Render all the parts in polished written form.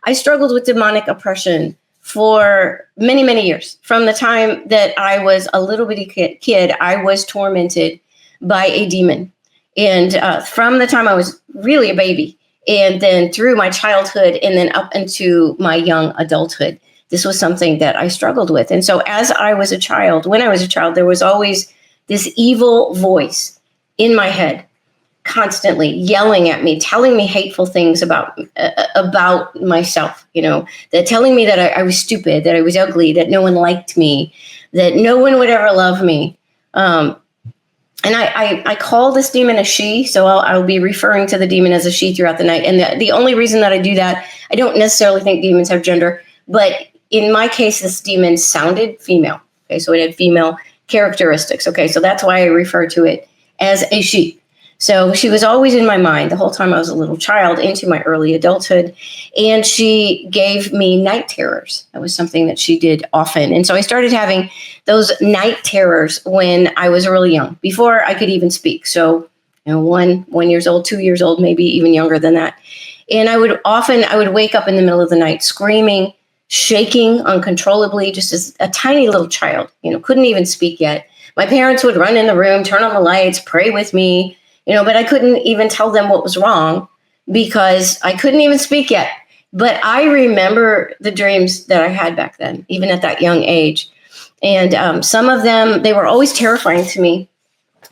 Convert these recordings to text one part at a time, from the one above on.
I struggled with demonic oppression for many, many years. From the time that I was a little bitty kid, I was tormented by a demon. And from the time I was really a baby, and then through my childhood, and then up into my young adulthood, this was something that I struggled with. And so when I was a child, there was always this evil voice in my head, constantly yelling at me, telling me hateful things about myself, that telling me that I was stupid, that I was ugly, that no one liked me, that no one would ever love me. And I call this demon a she, so I'll be referring to the demon as a she throughout the night. And the only reason that I do that, I don't necessarily think demons have gender, but in my case, this demon sounded female. Okay, so it had female characteristics. Okay, so that's why I refer to it as a she. So she was always in my mind the whole time I was a little child into my early adulthood. And she gave me night terrors. That was something that she did often. And so I started having those night terrors when I was really young, before I could even speak. So, 1 years old, 2 years old, maybe even younger than that. And I would wake up in the middle of the night screaming, shaking uncontrollably, just as a tiny little child, couldn't even speak yet. My parents would run in the room, turn on the lights, pray with me, but I couldn't even tell them what was wrong because I couldn't even speak yet. But I remember the dreams that I had back then, even at that young age. And some of them, they were always terrifying to me.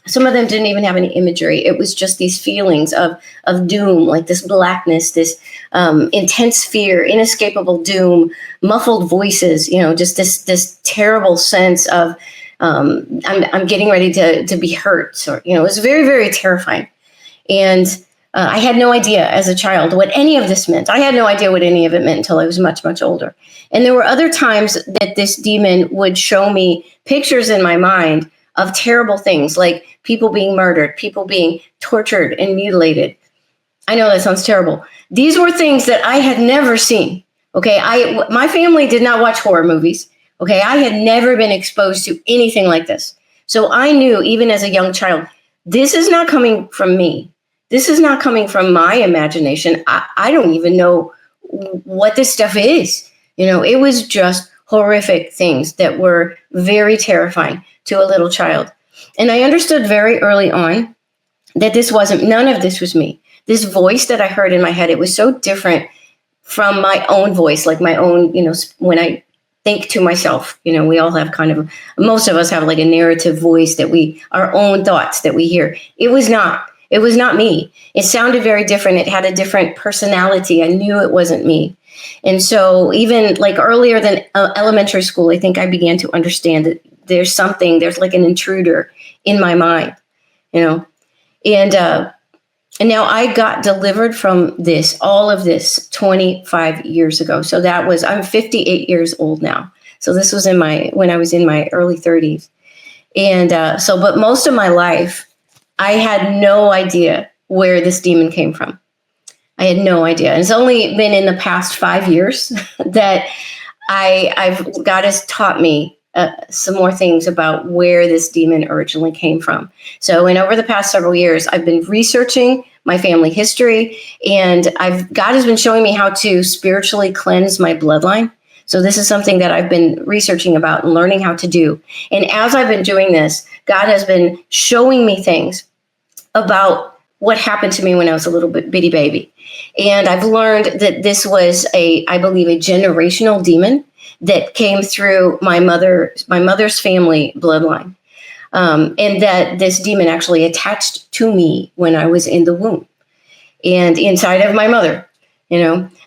Some of them didn't even have any imagery. It was just these feelings of doom, like this blackness, this intense fear, inescapable doom, muffled voices, just this terrible sense of I'm getting ready to be hurt. Or, it was very, very terrifying. And I had no idea as a child what any of this meant. I had no idea what any of it meant until I was much, much older. And there were other times that this demon would show me pictures in my mind of terrible things, like people being murdered, people being tortured and mutilated. I know that sounds terrible. These were things that I had never seen. Okay, my family did not watch horror movies. Okay, I had never been exposed to anything like this. So I knew, even as a young child, this is not coming from me. This is not coming from my imagination. I don't even know what this stuff is. It was just horrific things that were very terrifying to a little child. And I understood very early on that none of this was me. This voice that I heard in my head, it was so different from my own voice, like my own, when I think to myself, we all have most of us have like a narrative voice our own thoughts that we hear. It was not me. It sounded very different. It had a different personality. I knew it wasn't me. And so even like earlier than elementary school, I think I began to understand that there's like an intruder in my mind, and now I got delivered from all of this 25 years ago. So I'm 58 years old now. So this was when I was in my early 30s. And but most of my life, I had no idea where this demon came from. I had no idea. And it's only been in the past 5 years that God has taught me some more things about where this demon originally came from. So, over the past several years, I've been researching my family history, and God has been showing me how to spiritually cleanse my bloodline. So this is something that I've been researching about and learning how to do. And as I've been doing this, God has been showing me things about what happened to me when I was a little bitty baby. And I've learned that this was I believe, a generational demon that came through my mother's family bloodline. And that this demon actually attached to me when I was in the womb and inside of my mother,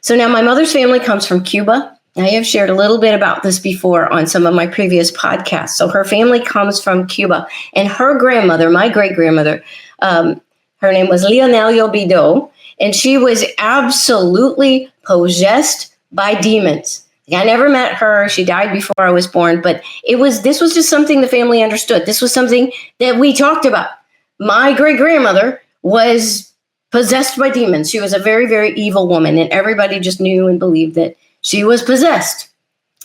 So now my mother's family comes from Cuba. I have shared a little bit about this before on some of my previous podcasts. So her family comes from Cuba, and her grandmother, my great-grandmother, her name was Leonelio Bido, and she was absolutely possessed by demons. I never met her. She died before I was born, but this was just something the family understood. This was something that we talked about. My great-grandmother was possessed by demons. She was a very, very evil woman, and everybody just knew and believed that she was possessed.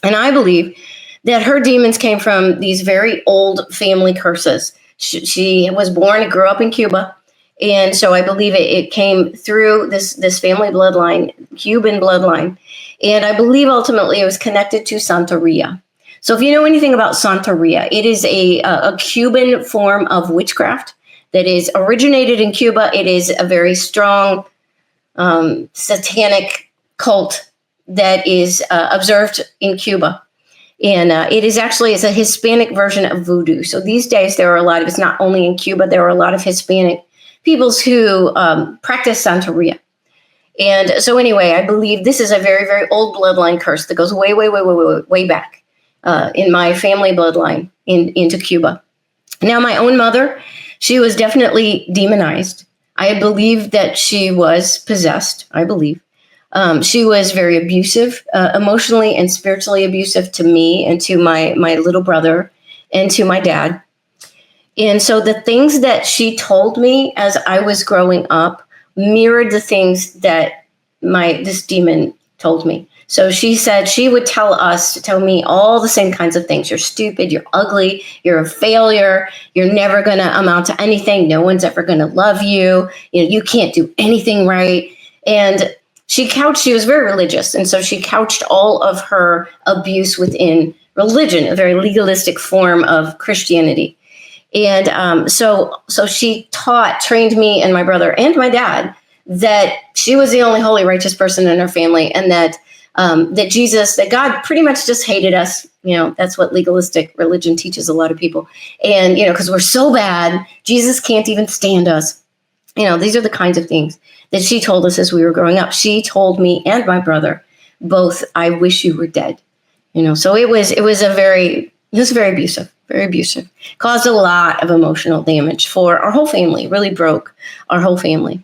And I believe that her demons came from these very old family curses. She was born and grew up in Cuba, And so I believe it came through this family bloodline, Cuban bloodline. And I believe ultimately it was connected to Santeria. So if you know anything about Santeria, it is a Cuban form of witchcraft that is originated in Cuba. It is a very strong satanic cult that is observed in Cuba. And it's a Hispanic version of voodoo. So these days there are a lot of, it's not only in Cuba, there are a lot of Hispanic peoples who practice Santeria. And so anyway, I believe this is a very, very old bloodline curse that goes way, way, way, way, way, way back in my family bloodline into Cuba. Now, my own mother, she was definitely demonized. I believe that she was possessed, I believe. She was very abusive, emotionally and spiritually abusive to me and to my little brother and to my dad. And so the things that she told me as I was growing up mirrored the things that this demon told me. So she said she would tell me all the same kinds of things. You're stupid, you're ugly, you're a failure, you're never going to amount to anything, no one's ever going to love you, you can't do anything right. And she was very religious, and so she couched all of her abuse within religion, a very legalistic form of Christianity. And so she trained me and my brother and my dad that she was the only holy, righteous person in her family, and that that God pretty much just hated us. That's what legalistic religion teaches a lot of people. And, because we're so bad, Jesus can't even stand us. These are the kinds of things that she told us as we were growing up. She told me and my brother both, I wish you were dead. So it was very abusive, very abusive. Caused a lot of emotional damage for our whole family, really broke our whole family.